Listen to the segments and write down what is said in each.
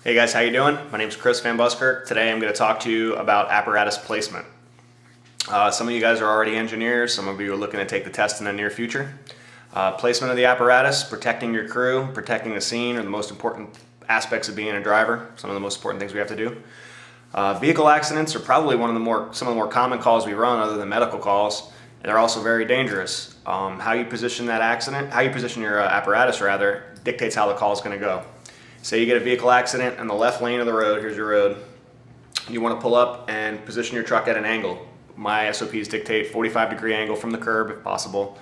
Hey guys, how you doing? My name is Chris Van Buskirk. Today I'm going to talk to you about apparatus placement. Some of you guys are already engineers, some of you are looking to take the test in the near future. Placement of the apparatus, protecting your crew, protecting the scene are the most important aspects of being a driver, some of the most important things we have to do. Vehicle accidents are probably some of the more common calls we run other than medical calls, and they're also very dangerous. How you position your apparatus rather, dictates how the call is going to go. Say you get a vehicle accident in the left lane of the road, here's your road. You want to pull up and position your truck at an angle. My SOPs dictate 45-degree angle from the curb if possible.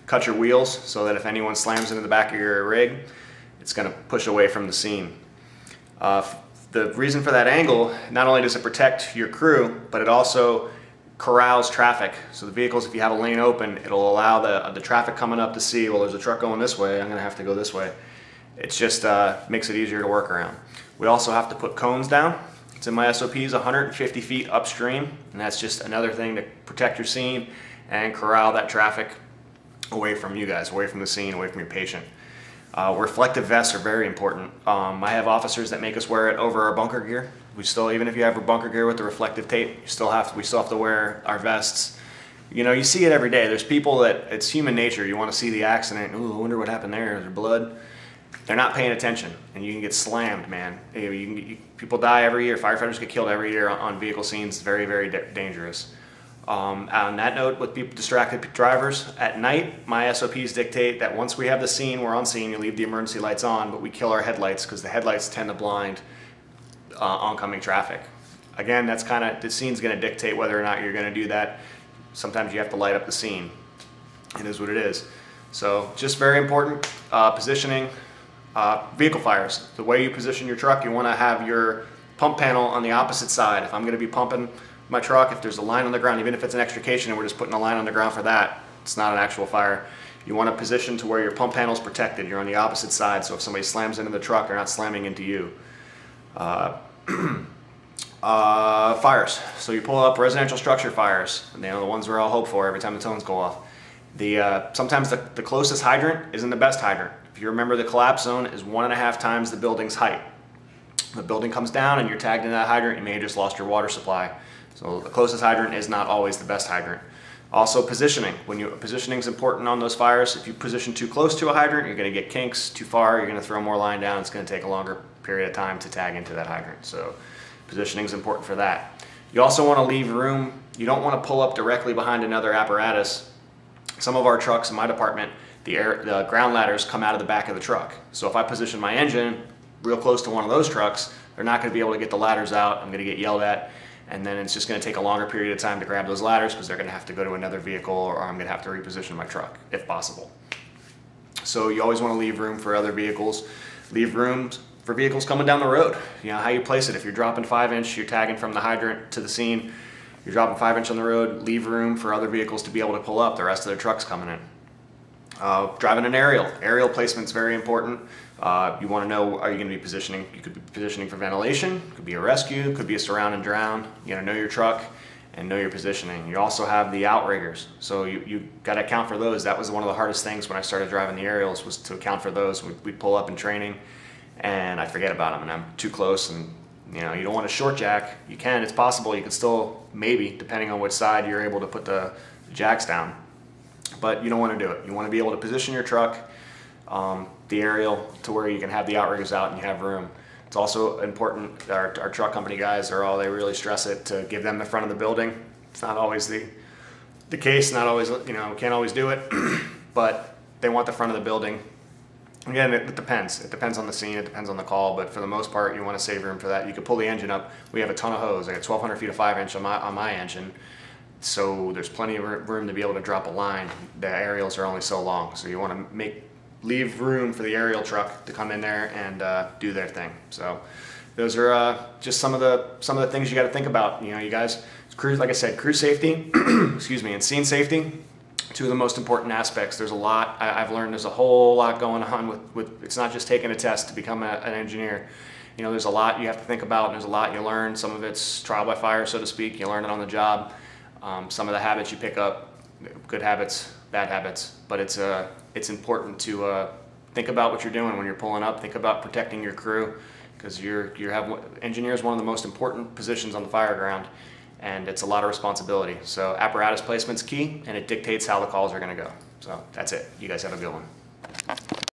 Cut your wheels so that if anyone slams into the back of your rig, it's going to push away from the scene. The reason for that angle, not only does it protect your crew, but it also corrals traffic. So the vehicles, if you have a lane open, it'll allow the traffic coming up to see, well, there's a truck going this way, I'm going to have to go this way. It just makes it easier to work around. We also have to put cones down. It's in my SOPs 150 feet upstream, and that's just another thing to protect your scene and corral that traffic away from you guys, away from the scene, away from your patient. Reflective vests are very important. I have officers that make us wear it over our bunker gear. Even if you have a bunker gear with the reflective tape, we still have to wear our vests. You know, you see it every day. There's people that, it's human nature, you want to see the accident, ooh, I wonder what happened there, is there blood? They're not paying attention, and you can get slammed, man. People die every year. Firefighters get killed every year on vehicle scenes. Very, very dangerous. On that note, with distracted drivers, at night, my SOPs dictate that once we have the scene, we're on scene, you leave the emergency lights on, but we kill our headlights because the headlights tend to blind oncoming traffic. Again, the scene's going to dictate whether or not you're going to do that. Sometimes you have to light up the scene. It is what it is. So, just very important, positioning. Vehicle fires. The way you position your truck, you want to have your pump panel on the opposite side. If I'm going to be pumping my truck, if there's a line on the ground, even if it's an extrication and we're just putting a line on the ground for that, it's not an actual fire. You want to position to where your pump panel is protected. You're on the opposite side, so if somebody slams into the truck, they're not slamming into you. Fires. So you pull up residential structure fires, and the ones we're all hope for every time the tones go off. Sometimes the closest hydrant isn't the best hydrant. If you remember, the collapse zone is 1.5 times the building's height. The building comes down and you're tagged in that hydrant, you may have just lost your water supply. So the closest hydrant is not always the best hydrant. Also positioning. Positioning is important on those fires. If you position too close to a hydrant, you're going to get kinks. Too far, you're going to throw more line down. It's going to take a longer period of time to tag into that hydrant. So positioning is important for that. You also want to leave room. You don't want to pull up directly behind another apparatus. Some of our trucks in my department, the ground ladders come out of the back of the truck. So if I position my engine real close to one of those trucks, they're not going to be able to get the ladders out. I'm going to get yelled at, and then it's just going to take a longer period of time to grab those ladders because they're going to have to go to another vehicle, or I'm going to have to reposition my truck if possible. So you always want to leave room for other vehicles. Leave room for vehicles coming down the road. You know how you place it. If you're dropping 5-inch, you're tagging from the hydrant to the scene, you're dropping 5-inch on the road, leave room for other vehicles to be able to pull up. The rest of the truck's coming in. Driving an aerial. Aerial placement is very important. You want to know, are you going to be positioning? You could be positioning for ventilation, could be a rescue, could be a surround and drown. You got to know your truck and know your positioning. You also have the outriggers. So you got to account for those. That was one of the hardest things when I started driving the aerials, was to account for those. We'd pull up in training and I forget about them, and I'm too close, and you know, you don't want to short jack. You can, it's possible. You could still, maybe, depending on which side you're able to put the jacks down. But you don't want to do it. You want to be able to position your truck, the aerial, to where you can have the outriggers out and you have room. It's also important, our truck company guys they really stress it, to give them the front of the building. It's not always the case, not always, you know, can't always do it, but they want the front of the building. Again, it depends. It depends on the scene, it depends on the call, but for the most part, you want to save room for that. You could pull the engine up. We have a ton of hose. I got 1,200 feet of 5-inch on my engine. So there's plenty of room to be able to drop a line. The aerials are only so long, so you want to leave room for the aerial truck to come in there and do their thing. So those are just some of the things you got to think about. You know, you guys, crew, like I said, crew safety, excuse me, and scene safety, two of the most important aspects. There's a lot. I've learned there's a whole lot going on with it's not just taking a test to become an engineer. You know, there's a lot you have to think about, and there's a lot you learn. Some of it's trial by fire, so to speak. You learn it on the job. Some of the habits you pick up, good habits, bad habits, but it's important to think about what you're doing when you're pulling up. Think about protecting your crew, because engineer is one of the most important positions on the fire ground, and it's a lot of responsibility. So apparatus placement's key, and it dictates how the calls are going to go. So that's it. You guys have a good one.